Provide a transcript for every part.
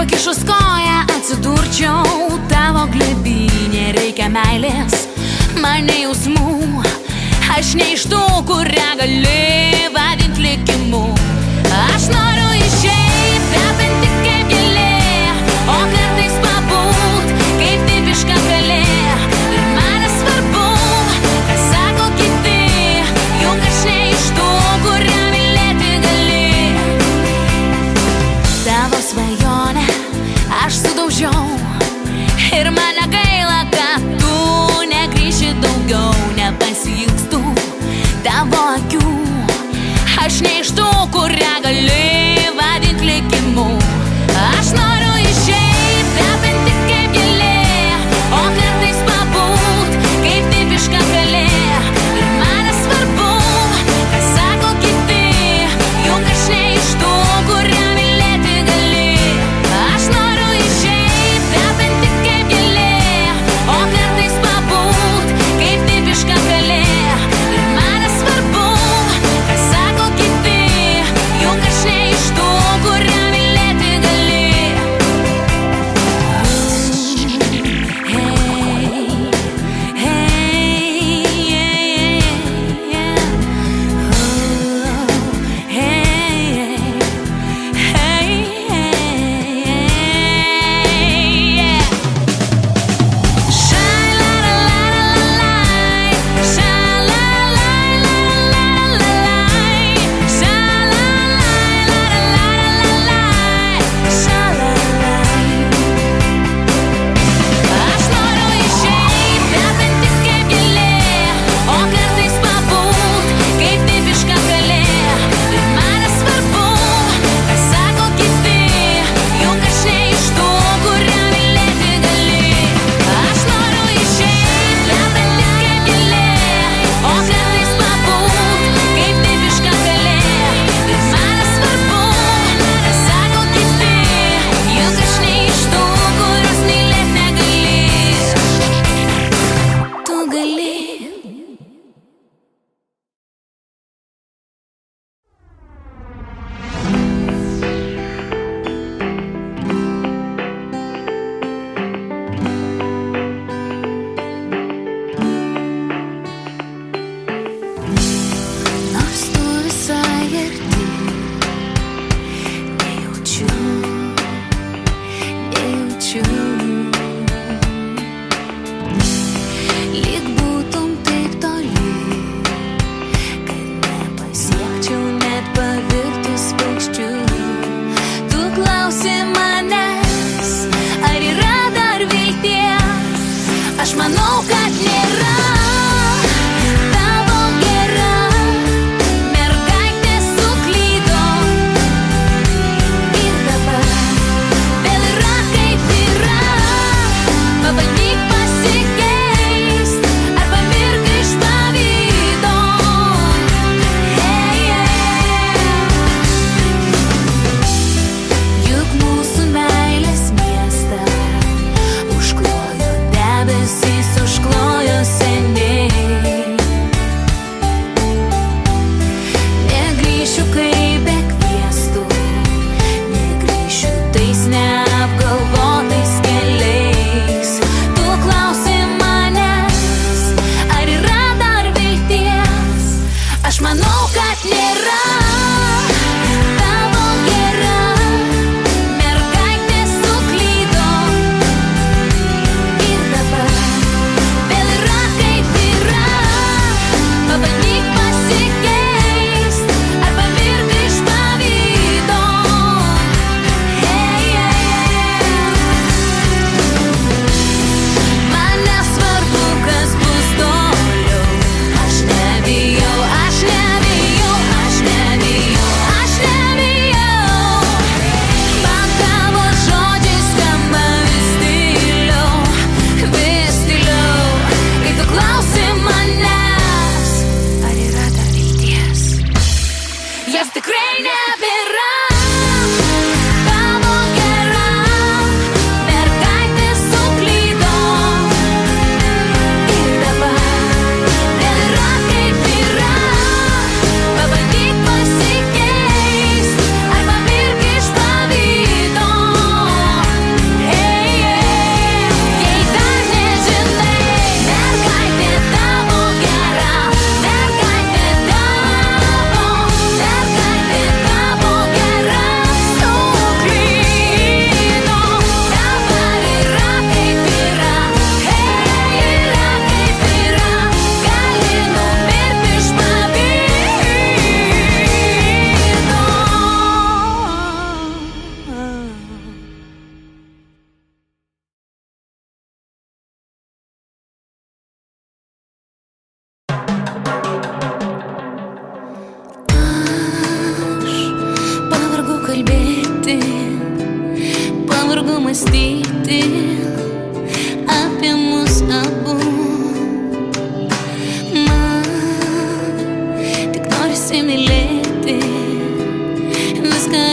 pakišus koją atsidurčiau tavo glėbynė. Reikia meilės, man ne jausmų, aš ne iš tų, kurią gali vadint likimu. Aš noriu išeit, kvepinti kaip gėlė, o kartais pabūt kaip tipiška kalė. Ir man nesvarbu, ką sako kiti, juk aš ne iš tų, kurią mylėti gali. Tavo svajonę aš sudaužiau ir man negaila, kad tu negrįši daugiau. Nepasiilgstu tavo akių,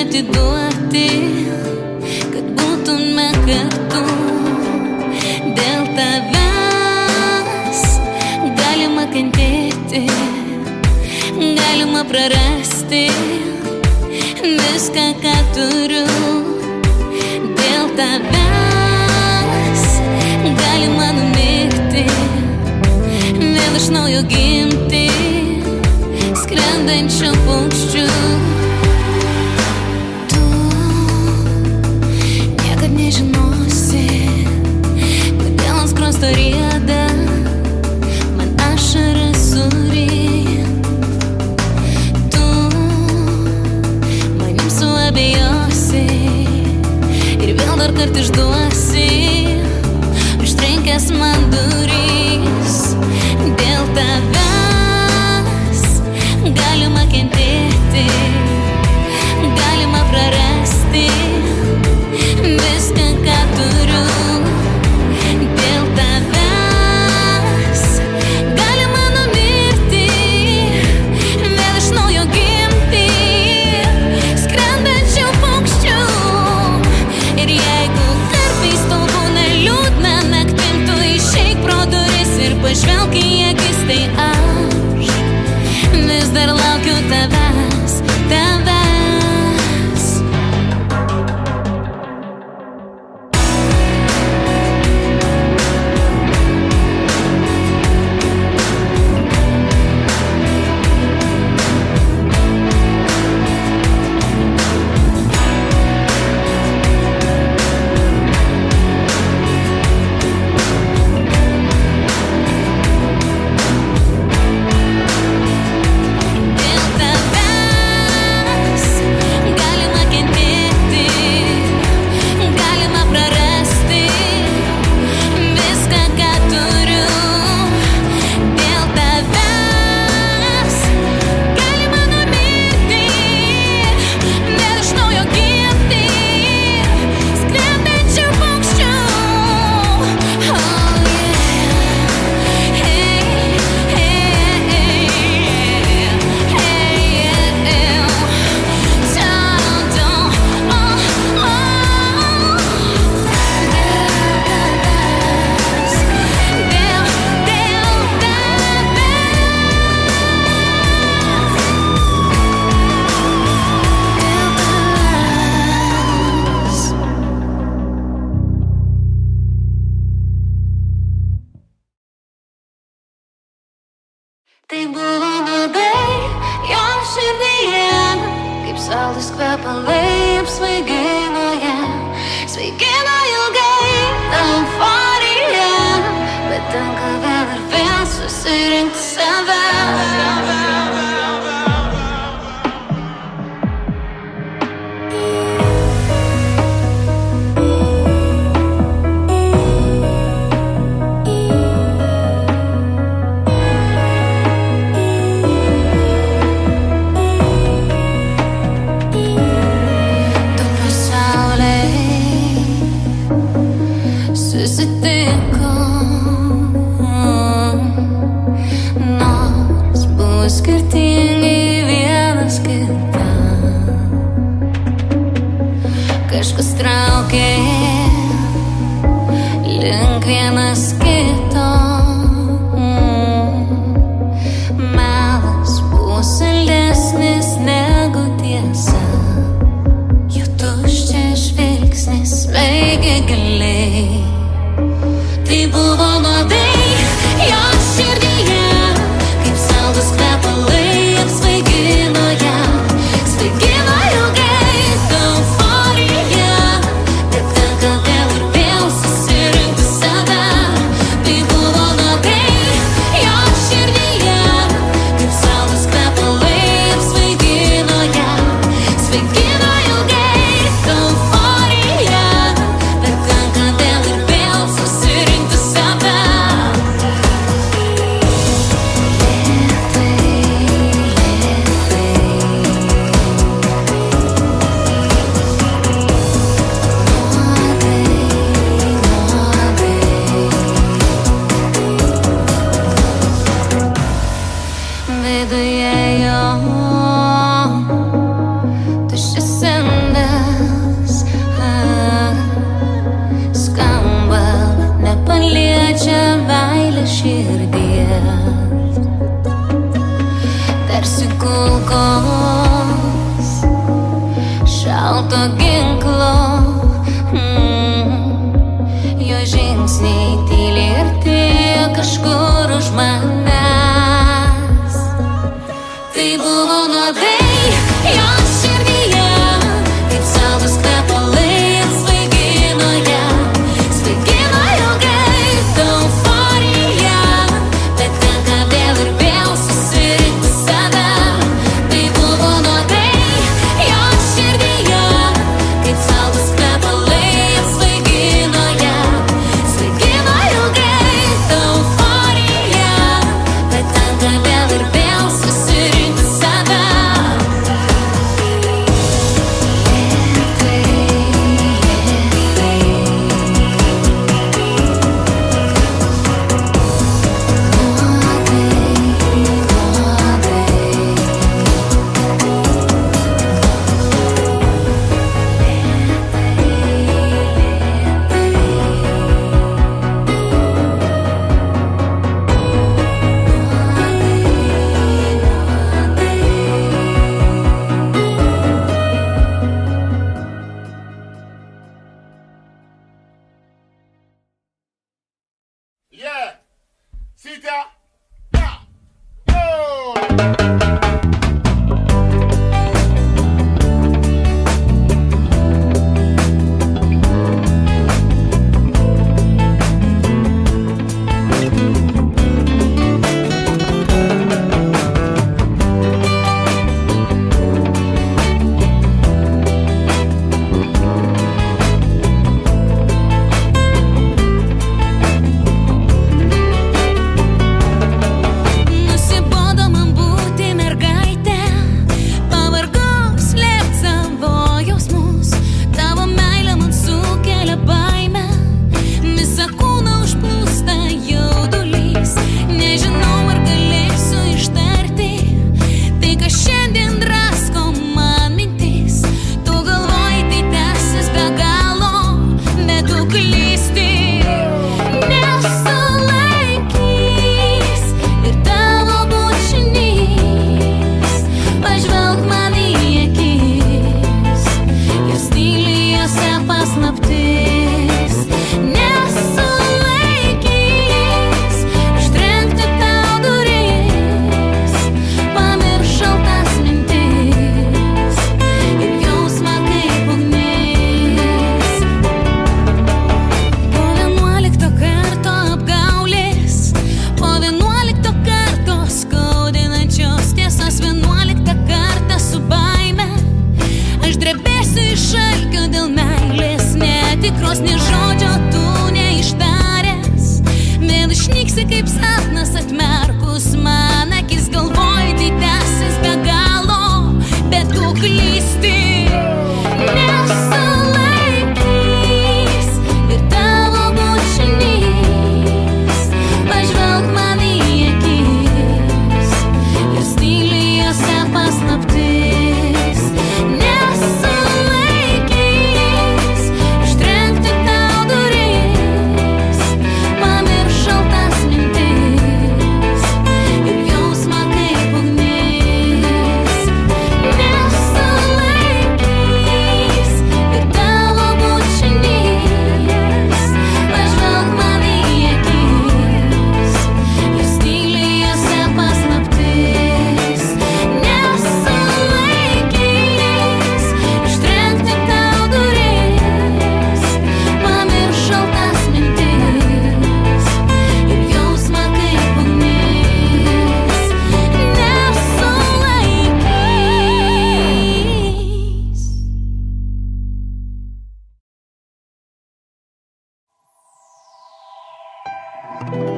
atiduoti, kad būtume kartu. Dėl tavęs galima kentėti, galima prarasti viską, ką turiu. Dėl tavęs galima numirti, vėl iš naujo gimti, skrendančių paukščių. Tu niekad nežinosi, kodėl ant skruosto rieda man ašara suryja. Tu manim suabejosi ir vėl dar kartą išduosi, užtrenkęs man durys. Dėl tavęs galima kentėti, galima prarasti viską, ką turiu. Dėl tavęs galima numirti, vėl iš naujo gimti, skrendančių paukščių. Ir jeigu kartais tau būna liūdna naktim, tu išeik pro duris ir pažvelk į akis, tai aš vis dar laukiu tavęs, tavęs. Tai buvo nuodai jo širdyje, kaip saldus kvepalai apsvaiginoje. Svaigino ilgai ta euforija, bet tenka vėl ir vėl susirinkti save. Skirtingai vienas kitam, kažkas traukė link vienas kito. Melas buvo saldesnis negu tiesa, jo tuščias žvilgsnis smeigė giliai. Tai buvo nuodai jo širdyje, kaip saldus kvepalai apsvaigino ją. Svaigino ilgai ta euforija, bet tenka vėl ir vėl susirinkti save. Tai buvo nuodai jo širdyje, kaip saldus kvepalai apsvaigino ją. Svaigino ilgai ta euforija, bet tenka vėl ir vėl susirinkti save. Viduje jo tuščias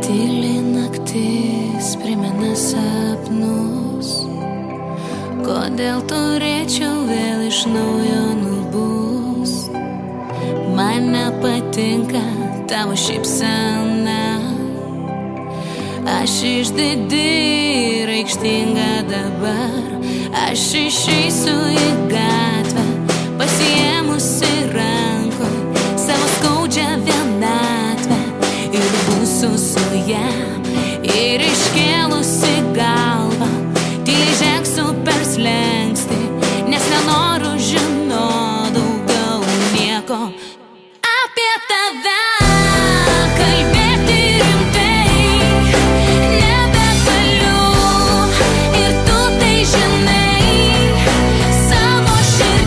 Tyli naktis primena sapnus, kodėl turėčiau vėl iš naujo nubust. Man nepatinka tavo šypsena, aš išdidi ir aikštinga dabar. Aš išeisiu į gatvę, pasiėmusi rankoj savo skaudžią vienatvę, ir būsiu su ja, ir iškėlusi galvą tyliai žengsiu per slenkstį, nes nenoriu žinot daugiau nieko apie tave. Nebegaliu ir tu tai žinai, savo širdį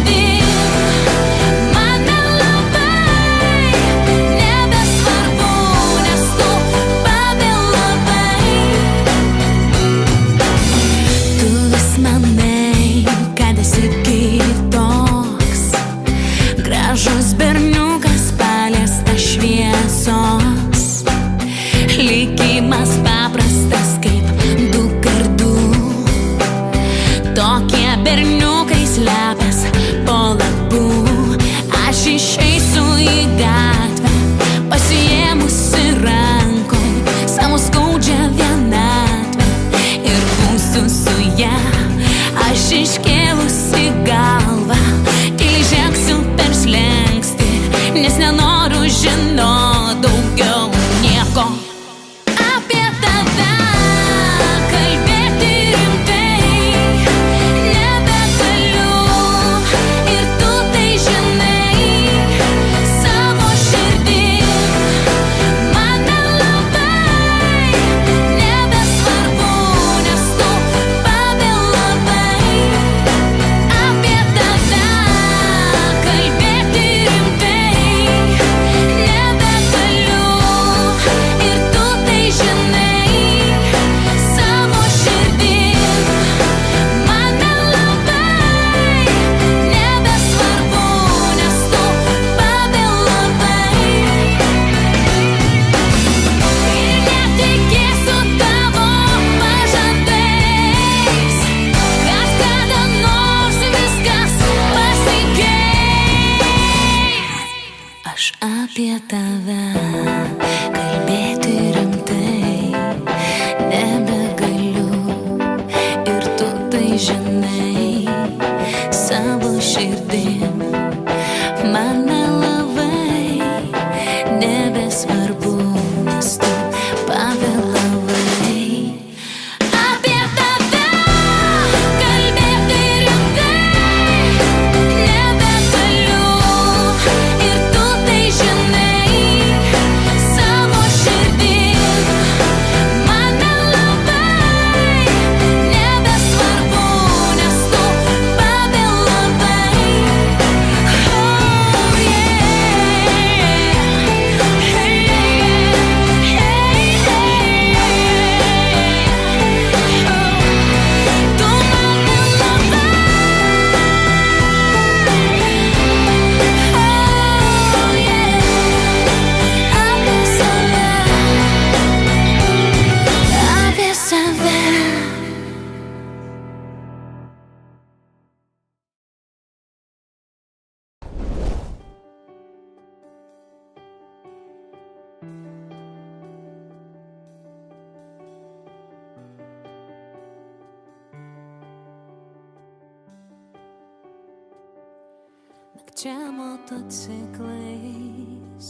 Čia motociklais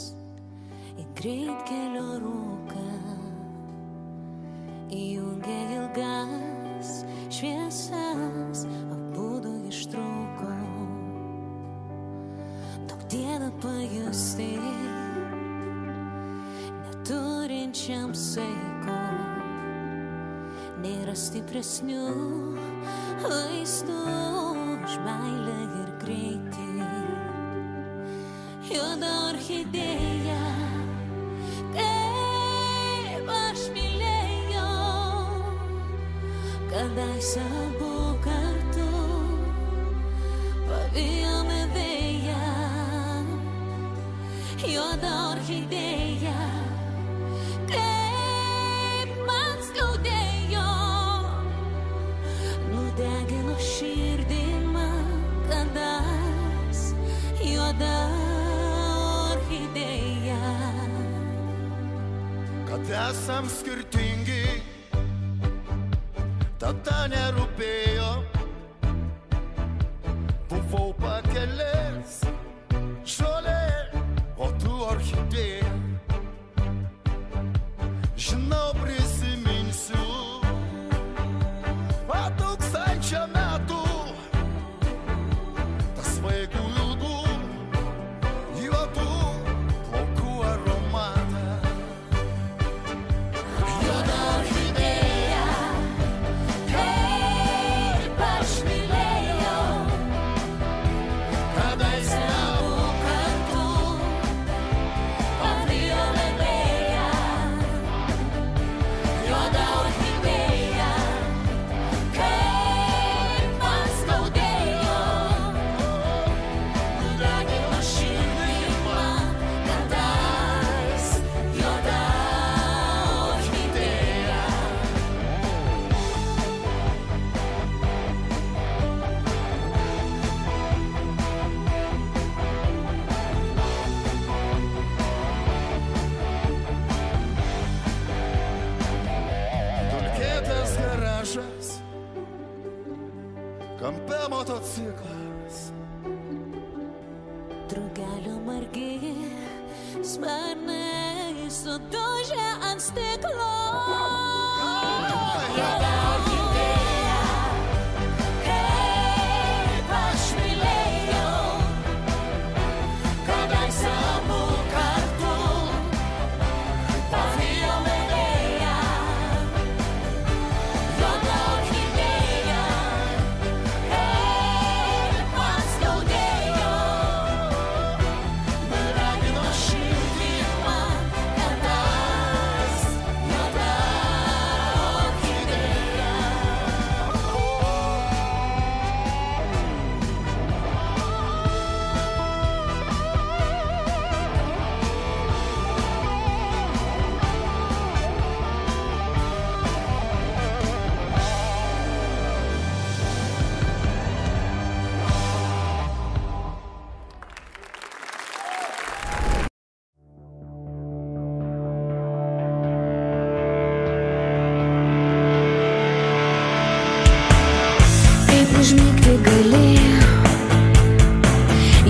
į greitkelio rūką įjungė ilgas šviesas, abudu ištrūko. Daug diena pajusti neturinčiam saiko, nėra stipresnių vaistų už meilę ir greitį. Juoda orchidėja, kaip aš mylėjau, kadaise abu kartu pavijome vėją. Juoda orchidėja, kaip man skaudėjo, nudegino širdį man kadas. Juoda orchidėja. Kad esam skirtingi, tada nerūpėjo. Buvau pakelės žolė, o tu orchidėja. Žinau, prisiminsiu po 1000 metų tas vaikų ilgų juodų plaukų aromatą. Juoda orchidėja, kaip aš mylėjau, kadaise abu kartu pavijome vėją. Juoda orchidėja, kaip man skaudėjo, nudegino širdį man kadas. Juoda orchidėja. Dulkėtas garažas, kampe motociklas. Drugelio margi sparnai sudužę ant stiklo. Juoda orchidėja, kaip aš mylėjau, kadaise abu kartu pavijome vėją. Juoda orchidėja, kaip man skaudėjo, nudegino širdį man kadas. Juoda orchidėja. Kaip užmigti gali,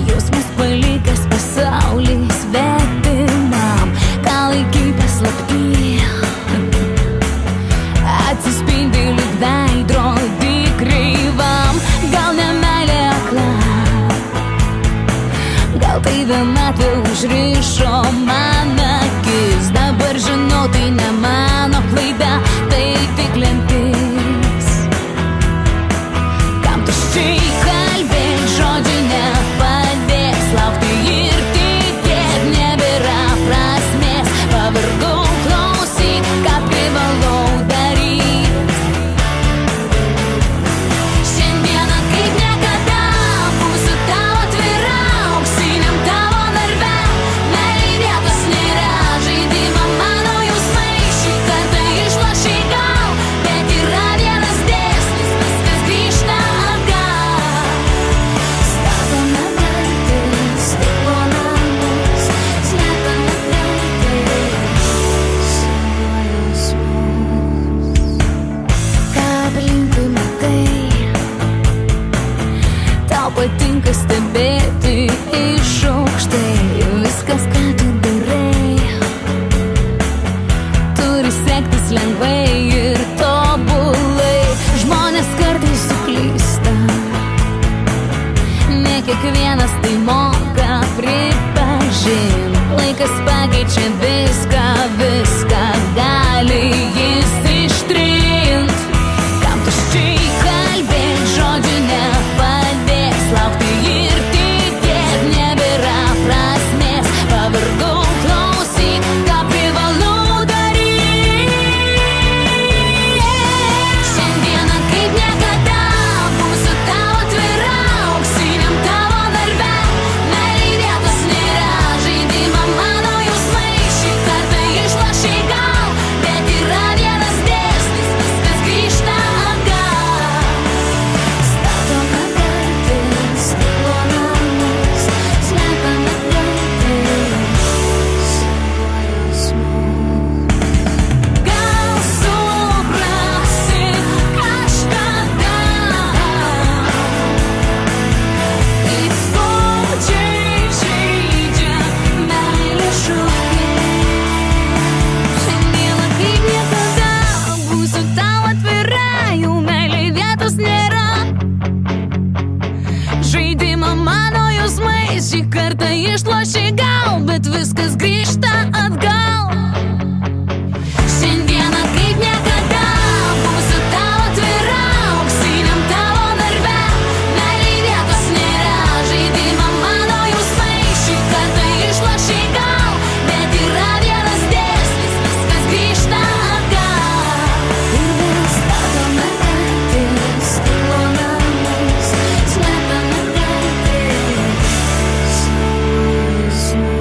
jausmas palikęs pasaulį svetimam, ką laikai paslapty, atsispindi lyg veidrodį kreivam. Gal ne meilė akla, gal tai vienatvė užrišo man akis. Dabar žinau, tai ne mano klaida, tai tik lemtis. Kam tuščiai kalbėti? čia viską gali jis ištrint. Kam tuščiai kalbėt, žodžių nepadės, laukti ir tikėt nebėra prasmės. Pavargau klausyt, ką privalau daryt. Šiandieną kaip niekada būsiu tau atvira, auksiniam tavo narve. Meilei vietos nėra, žaidimą mano jausmai šį kartą išlošei gal, bet yra vienas dėsnis, viskas grįžta atgal. Statome kartais stiklo namus, slepiame kartais jausmus. Gal suprasi kažkada, kaip skaudžiai žeidžia meilė šūkiai. Šiandieną kaip niekada būsiu tau atvira, jau meilei vietos nėra. Žaidimą mano jausmais šį kartą išlošei gal, bet viskas grįžta atgal. Šiandieną kaip niekada būsiu tau atvira, auksiniam tavo narve. Meilei vietos nėra, žaidimą mano jausmais šį kartą išlošei gal, bet yra vienas dėsnis, viskas grįžta atgal. Ir vėl statome kartais stiklo namus, slepiame kartais jausmus.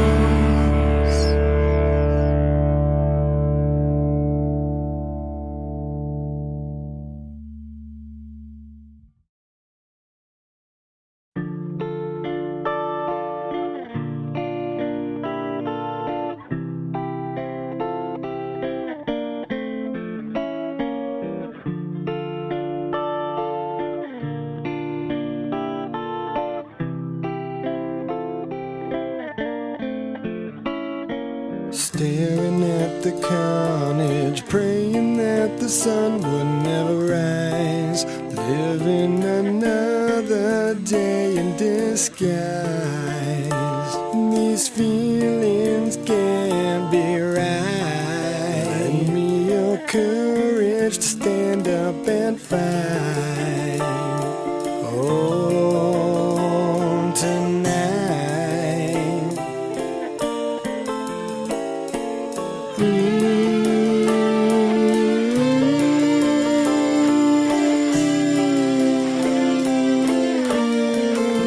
Staring at the carnage, praying that the sun would never rise. Living another day in disguise. These feelings can't be right. Lend me your courage to stand up and fight. Oh, tonight.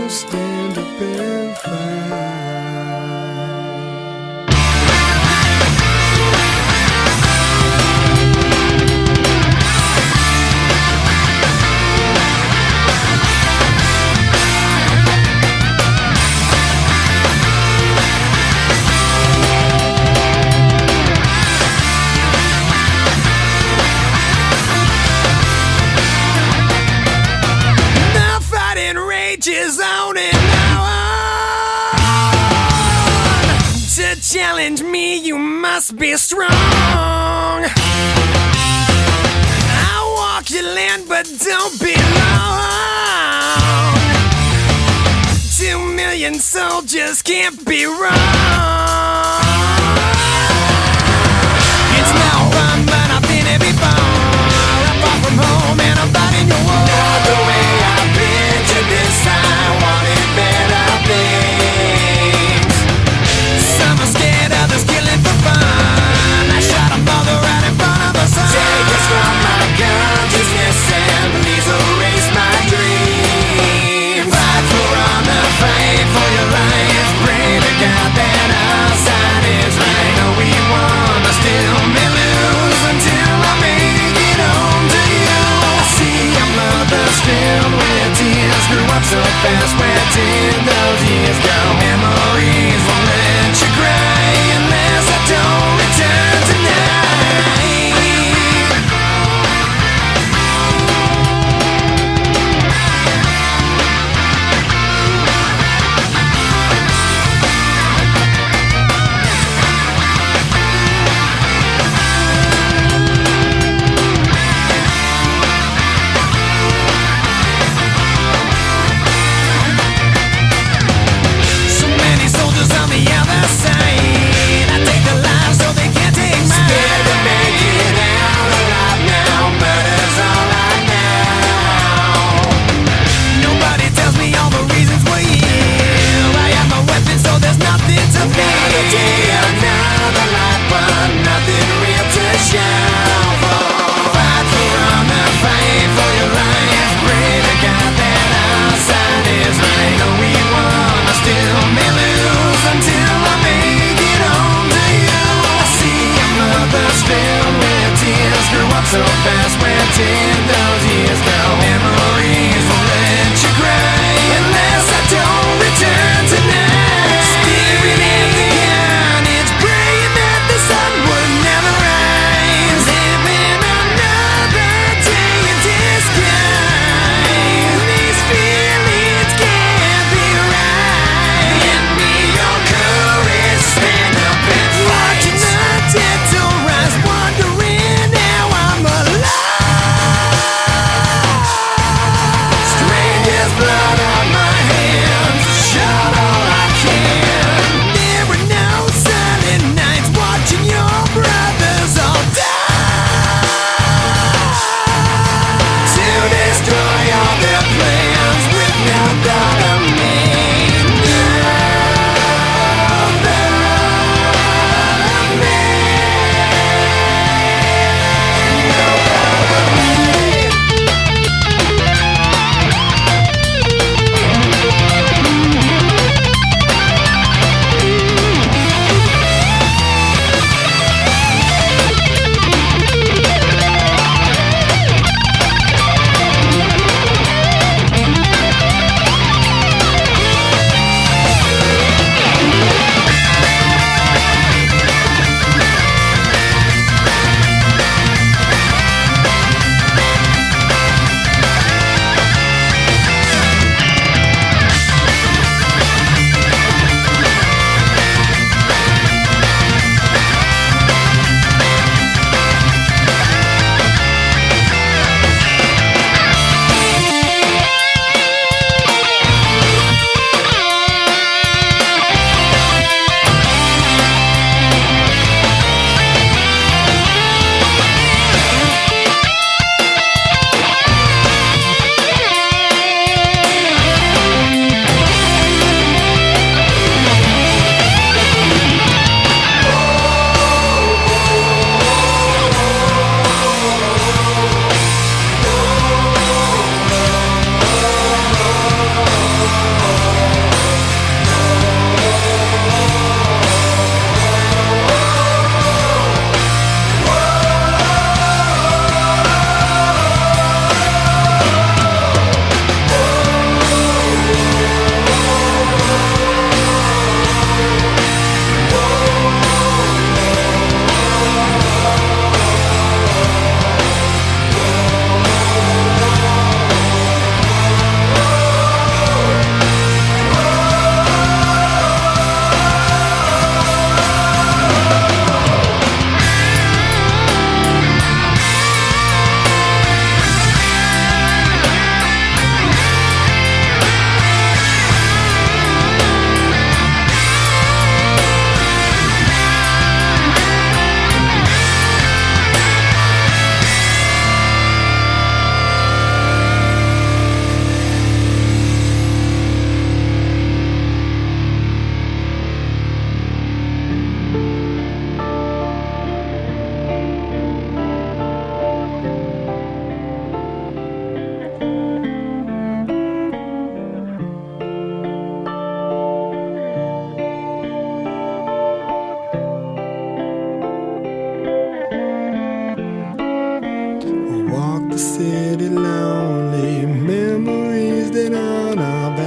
Stand up and fight. The fighting rages on and on. To challenge me, you must be strong. I walk your land, but don't be long. 2 million soldiers can't be wrong. It's no fun, but I've been here before. I'm far from home and I'm fighting your war. Not the way I pictured this, I wanted better things. Some are scared, others killing for fun. I shot a mother right in front of the sun. Take us from my consciousness and please erase my dreams. Fight for honor, fight for your life. Pray to God that our side is right. No, we won, but still may lose until I make it home to you. I see your mother's filled with tears. Grew up so fast, where did those years go? Memories won't let you cry unless I don't return tonight. So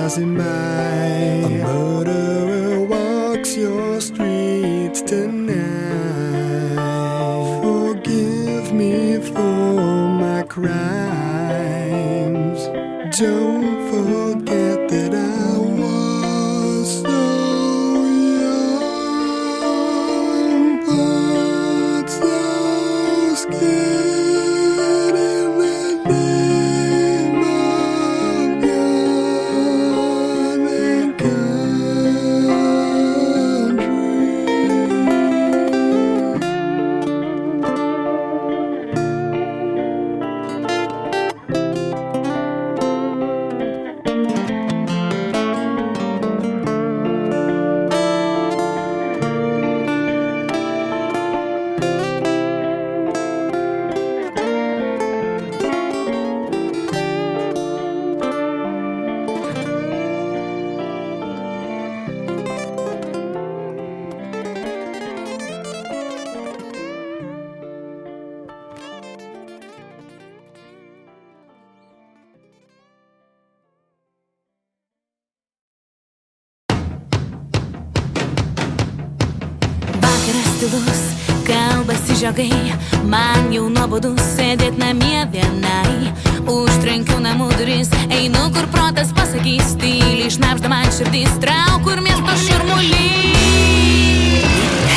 passing by. A murderer walks your streets tonight. Forgive me for my crimes. Don't forget that I was so young, but so scared in the name of God and tylus, kalbasi žiogai, man jau nuobodu sėdėt namie vienai. Užtrenkiu namų duris, einu kur protas pasakys, tyliai šnabžda man širdis, trauk kur miesto šurmulys.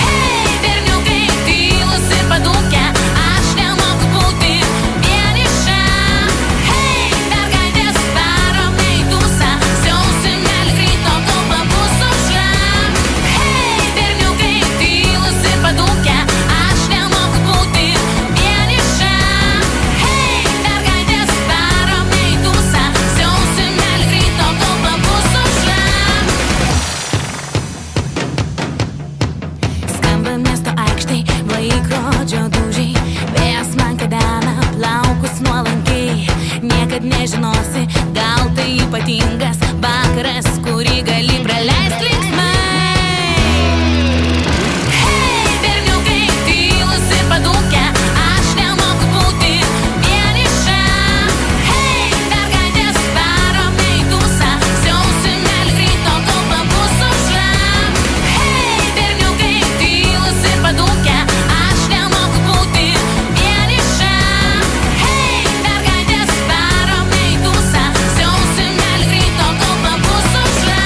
Hei, berniukai, tylus ir padūkę, aš nemoku būti vieniša. Hei, mergaitės, varom į tūsą, siausim gali grito, kol pabus aušra. Hei, berniukai, tylus ir padūkę, aš nemoku būti vieniša. Hei, mergaitės, varom į tūsą, siausim gali grito, kol pabus aušra. Skamba miesto aikštai, laikrodžio dūžiai, vėjas man kadena plaukus nuolankiai. Niekad nežinosi, gal tai ypatingas vakaras, kurį gali praleist linksmai. Hei, berniukai, tylus ir padūkę, aš nemoku būti vieniša. Hei, mergaitės, varom į tūsą, siausim gali grito, kol pabus aušra. Hei, berniukai, tylus ir padūkę, aš nemoku būti vieniša. Hei, mergaitės, varom į tūsą, siausim gali grito, kol pabus aušra.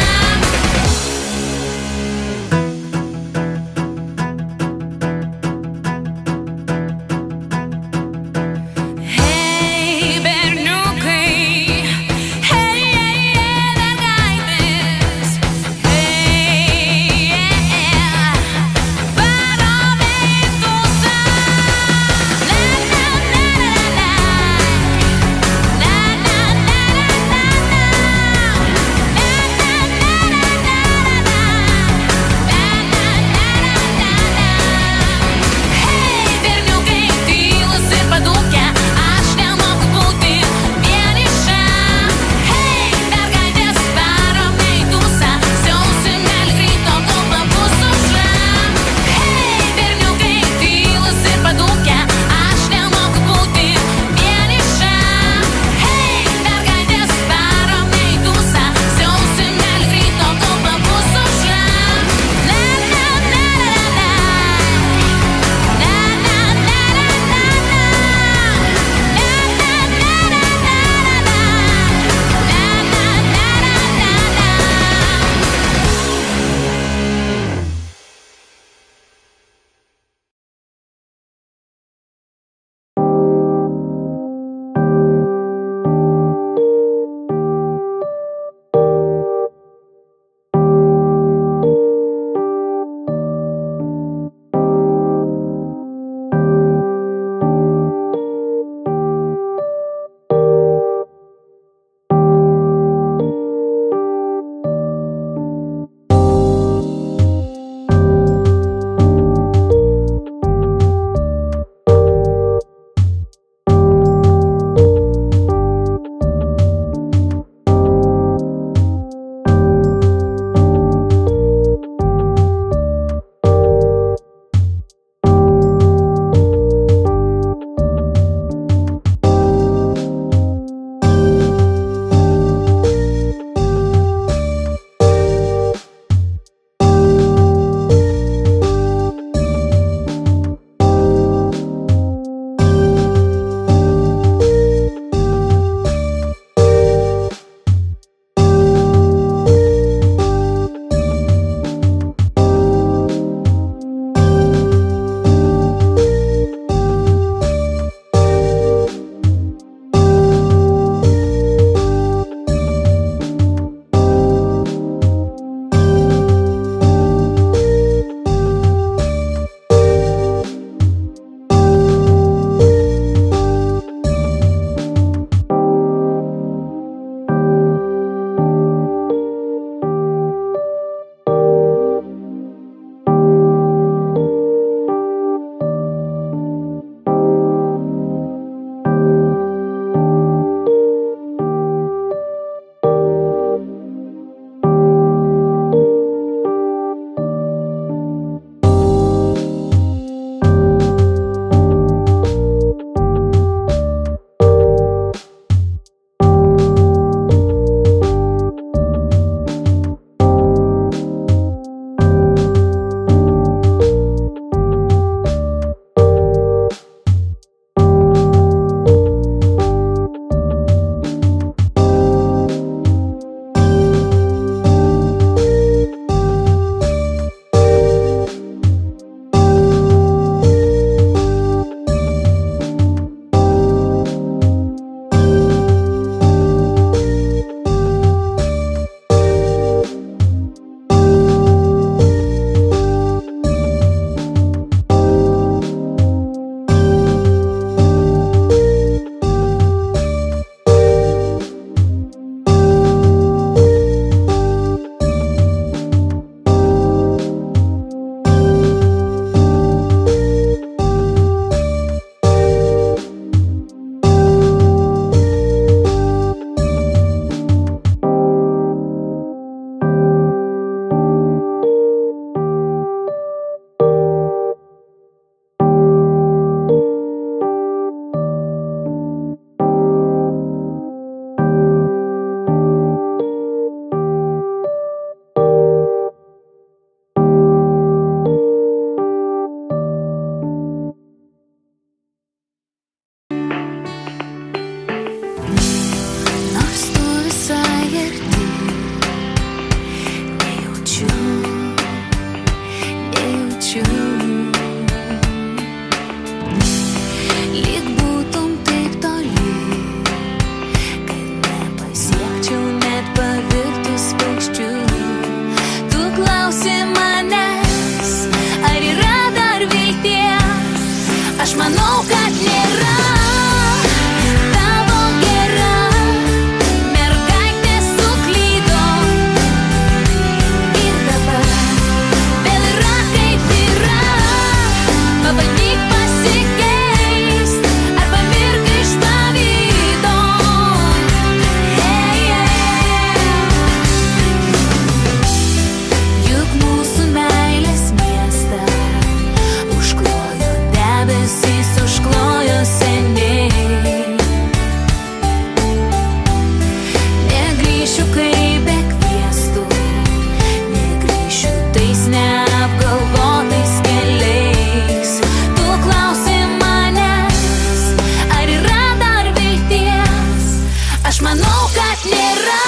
Aš manau, kad nėra.